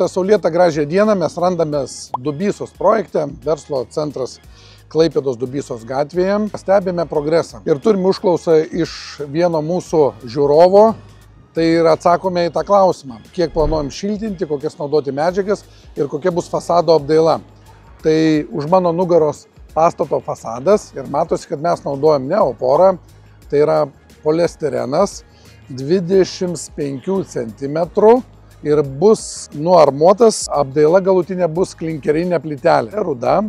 Šitą saulėtą gražią dieną mes randamės Dubysos projekte, verslo centras Klaipėdos Dubysos gatvėje. Stebime progresą ir turime užklausą iš vieno mūsų žiūrovo. Tai ir atsakome į tą klausimą, kiek planuojam šiltinti, kokias naudoti medžiagas ir kokia bus fasado apdaila. Tai už mano nugaros pastato fasadas ir matosi, kad mes naudojam neoporą, tai yra polistirenas 25 cm ir bus nuarmuotas, apdaila galutinė bus klinkerinė plytelė. Ruda,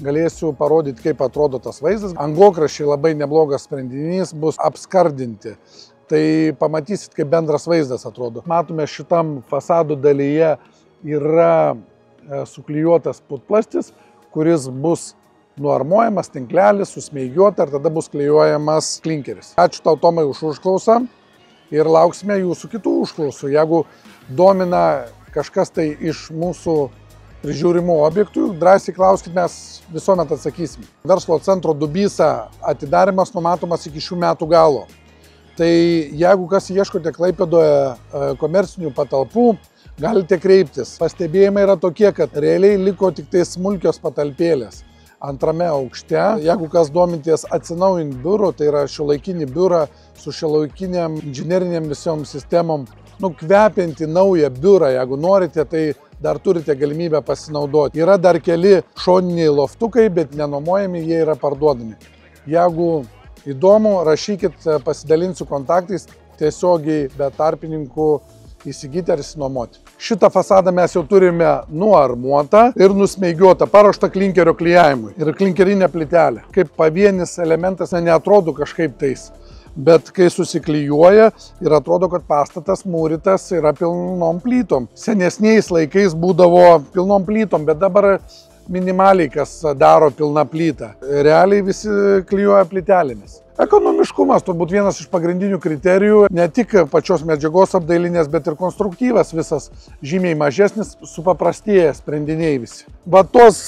galėsiu parodyti, kaip atrodo tas vaizdas. Angokraščiai labai neblogas sprendinys bus apskardinti. Tai pamatysit, kaip bendras vaizdas atrodo. Matome, šitam fasadų dalyje yra suklijuotas putplastis, kuris bus nuarmuojamas, tinklelis, susmeigiuota ir tada bus klijuojamas klinkeris. Ačiū tau, Tomai, už užklausą ir lauksime jūsų kitų užklausų. Jeigu domina kažkas tai iš mūsų prižiūrimų objektų, drąsiai klauskit, mes visuomet atsakysim. Verslo centro Dubysa atidarimas numatomas iki šių metų galo. Tai jeigu kas ieškote Klaipėdoje komercinių patalpų, galite kreiptis. Pastebėjimai yra tokie, kad realiai liko tik tai smulkios patalpėlės antrame aukšte. Jeigu kas dominties atsinaujinti biurų, tai yra šiuolaikinį biurą su šiuolaikiniam inžinerinėm visom sistemom, kvepianti naują biurą, jeigu norite, tai dar turite galimybę pasinaudoti. Yra dar keli šoniniai loftukai, bet nenuomojami, jie yra parduodami. Jeigu įdomu, rašykit, pasidalinsiu kontaktais, tiesiogiai be tarpininkų įsigyti ar išsinuomoti. Šitą fasadą mes jau turime nuarmuotą ir nusmeigiuotą, paruoštą klinkerio klijavimui ir klinkerinę plytelę. Kaip pavienis elementas neatrodo kažkaip tais, bet kai susiklijuoja ir atrodo, kad pastatas mūrytas yra pilnom plytom. Senesniais laikais būdavo pilnom plytom, bet dabar minimaliai kas daro pilną plytą. Realiai visi klijuoja plytelėmis. Ekonomiškumas turbūt vienas iš pagrindinių kriterijų, ne tik pačios medžiagos apdailinės, bet ir konstruktyvas visas žymiai mažesnis, supaprastėja sprendiniai visi. Va tos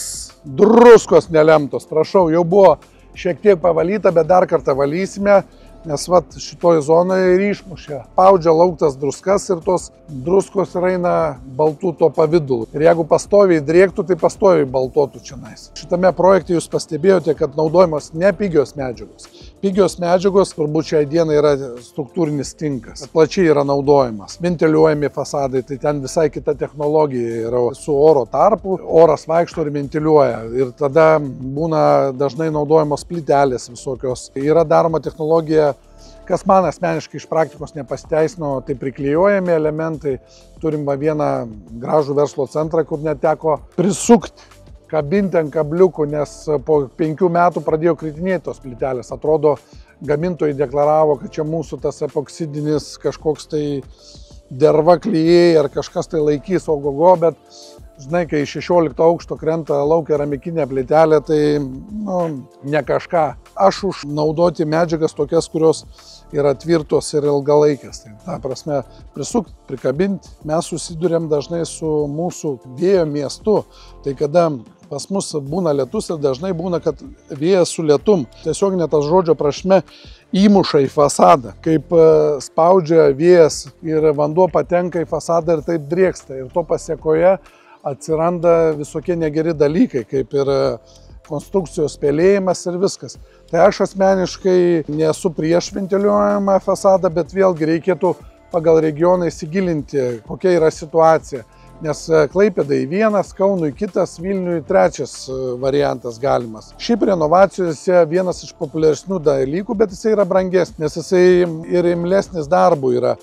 druskos nelemtos, prašau, jau buvo šiek tiek pavalyta, bet dar kartą valysime, nes vat šitoje zonoje ir išmušė. Spaudžia lauktas druskas ir tos druskos eina baltų to pavidulu. Ir jeigu pastoviai drėktų, tai pastoviai baltuotų čionais. Šitame projekte jūs pastebėjote, kad naudojamos ne pigios medžiagos. Pigios medžiagos turbūt šiai dienai yra struktūrinis tinkas. Plačiai yra naudojamas. Ventiliuojami fasadai, tai ten visai kita technologija yra su oro tarpu. Oras vaikšto ir ventiliuoja. Ir tada būna dažnai naudojamos plytelės visokios. Yra daroma technologija, kas man asmeniškai iš praktikos nepasiteisino, tai priklijuojami elementai. Turim vieną gražų verslo centrą, kur neteko prisukti, kabinti ant kabliukų, nes po 5 metų pradėjo kritinėti tos plytelės. Atrodo, gamintojai deklaravo, kad čia mūsų tas epoksidinis kažkoks tai derva klijai ar kažkas tai laikys ogogo, bet žinai, kai 16 aukšto krenta lauk keramikinė plytelė, tai ne kažką. Aš už naudoti medžiagas tokias, kurios yra tvirtos ir ilgalaikės. Tai ta prasme, prisukti, prikabinti. Mes susidurėm dažnai su mūsų vėjo miestu. Tai kada pas mus būna lietus ir dažnai būna, kad vėjas su lietum, tiesiog net tas žodžio prasme, įmuša į fasadą. Kaip spaudžia vėjas ir vanduo patenka į fasadą ir taip drėksta. Ir to pasiekoje atsiranda visokie negeri dalykai, kaip ir konstrukcijos spėlėjimas ir viskas. Tai aš asmeniškai nesu prieš ventiliuojamą fasadą, bet vėlgi reikėtų pagal regioną įsigilinti, kokia yra situacija. Nes Klaipėdai vienas, Kaunui kitas, Vilniui trečias variantas galimas. Šiaip renovacijose vienas iš populiaresnių dalykų, bet jisai yra brangesnis, nes jisai ir imlesnis darbų yra.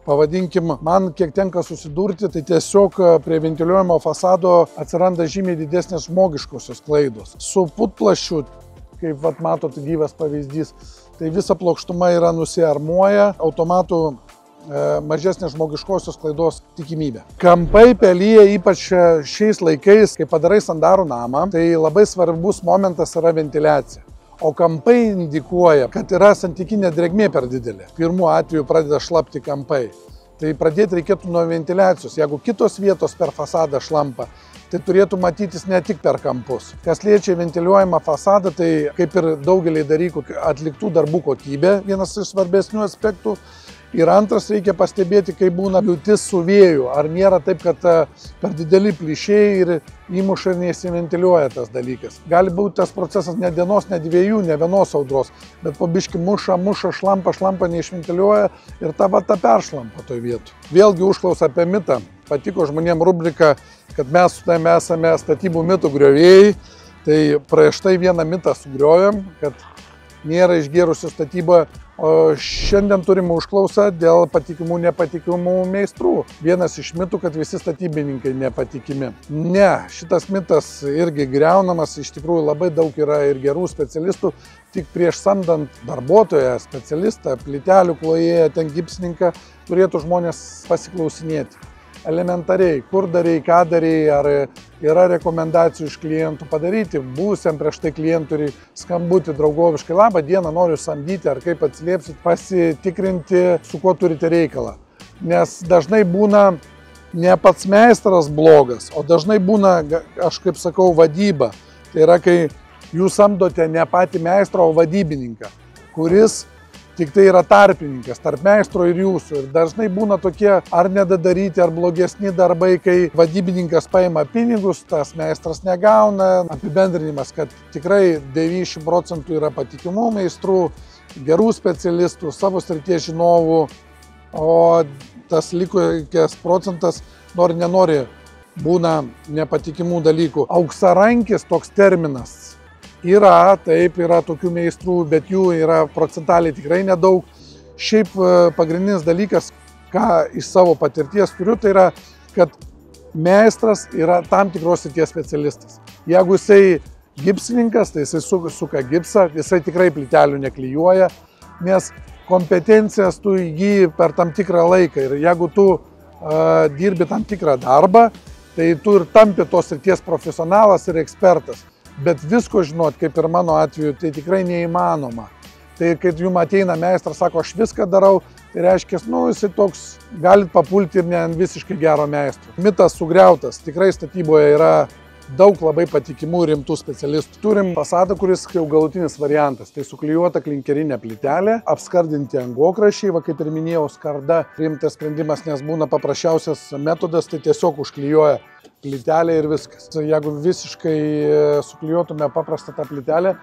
Pavadinkim, man kiek tenka susidurti, tai tiesiog prie ventiliuojamo fasado atsiranda žymiai didesnės žmogiškosios klaidos. Su putplasčiu, kaip vat matot gyvas pavyzdys, tai visa plokštuma yra nusiarmuoja, automatų mažesnė žmogiškosios klaidos tikimybė. Kampai pelyje, ypač šiais laikais, kai padarai sandarų namą, tai labai svarbus momentas yra ventiliacija. O kampai indikuoja, kad yra santykinė drėgmė per didelė. Pirmu atveju pradeda šlapti kampai. Tai pradėti reikėtų nuo ventiliacijos. Jeigu kitos vietos per fasadą šlampa, tai turėtų matytis ne tik per kampus. Kas liečia ventiliuojamą fasadą, tai kaip ir daugelį dalykų atliktų darbų kokybė, vienas iš svarbesnių aspektų. Ir antras, reikia pastebėti, kai būna jungtis su vėju. Ar nėra taip, kad per dideli plyšiai ir įmuša ir neįsiventiliuoja tas dalykas. Gali būti tas procesas ne dienos, ne dviejų, ne vienos audros, bet po biškį muša, šlampa neišventiliuoja ir ta peršlampa toj vietu. Vėlgi užklausa apie mitą. Patiko žmonėm rubrika, kad mes su tavimi esame statybų mitų griovėjai. Tai prieš tai vieną mitą sugriovėm, kad nėra išgėrusių statyboje. O šiandien turime užklausą dėl patikimų, nepatikimų meistrų. Vienas iš mitų, kad visi statybininkai nepatikimi. Ne, šitas mitas irgi griaunamas, iš tikrųjų labai daug yra ir gerų specialistų, tik prieš samdant darbuotoją, specialistą, plytelių klojėją, ten gipsininką, turėtų žmonės pasiklausinėti. Elementariai, kur darei, ką darei, ar yra rekomendacijų iš klientų padaryti, būsiam prieš tai klientui skambutį draugoviškai, labą dieną, noriu samdyti, ar kaip atsiliepsit, pasitikrinti, su kuo turite reikalą. Nes dažnai būna ne pats meistras blogas, o dažnai būna, aš kaip sakau, vadyba. Tai yra, kai jūs samdote ne patį meistrą, o vadybininką, kuris tik tai yra tarpininkas tarp meistro ir jūsų. Ir dažnai būna tokie ar nedadaryti, ar blogesni darbai, kai vadybininkas paima pinigus, tas meistras negauna. Apibendrinimas, kad tikrai 90% yra patikimų meistrų, gerų specialistų, savo srities žinovų, o tas likęs procentas, nori nenori, būna nepatikimų dalykų. Auksarankis toks terminas. Yra, taip, yra tokių meistrų, bet jų yra procentaliai tikrai nedaug. Šiaip pagrindinis dalykas, ką iš savo patirties turiu, tai yra, kad meistras yra tam tikros srities specialistas. Jeigu jisai gipsininkas, tai jisai suka gipsą, jisai tikrai plytelių neklijuoja, nes kompetencijas tu įgyji per tam tikrą laiką. Ir jeigu tu dirbi tam tikrą darbą, tai tu ir tampi tos srities profesionalas ir ekspertas. Bet visko žinot, kaip ir mano atveju, tai tikrai neįmanoma. Tai kai jums ateina meistras, sako, aš viską darau, tai reiškia, jisai toks, galit papulti ir ne visiškai gero meistro. Mitas sugriautas, tikrai statyboje yra daug labai patikimų rimtų specialistų. Turim fasadą, kuris jau galutinis variantas. Tai suklijuota klinkerinė plytelė, apskardinti angokraščiai, va kaip ir minėjau, skarda rimtas sprendimas, nes būna paprasčiausias metodas, tai tiesiog užklijuoja plytelė ir viskas. Jeigu visiškai suklijuotume paprastą tą plytelę,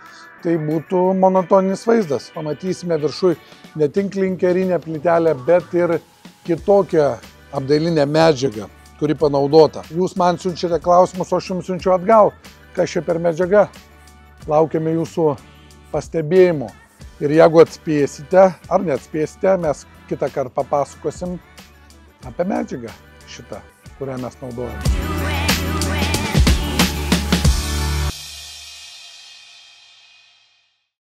tai būtų monotoninis vaizdas. Pamatysime viršui ne tik klinkerinę plytelę, bet ir kitokią apdailinę medžiagą, kuri panaudota. Jūs man siunčiate klausimus, o aš jums siunčiu atgal. Kas čia per medžiaga? Laukiame jūsų pastebėjimų. Ir jeigu atspėsite ar neatspėsite, mes kitą kartą papasakosim apie medžiagą šitą, kurią mes naudojame.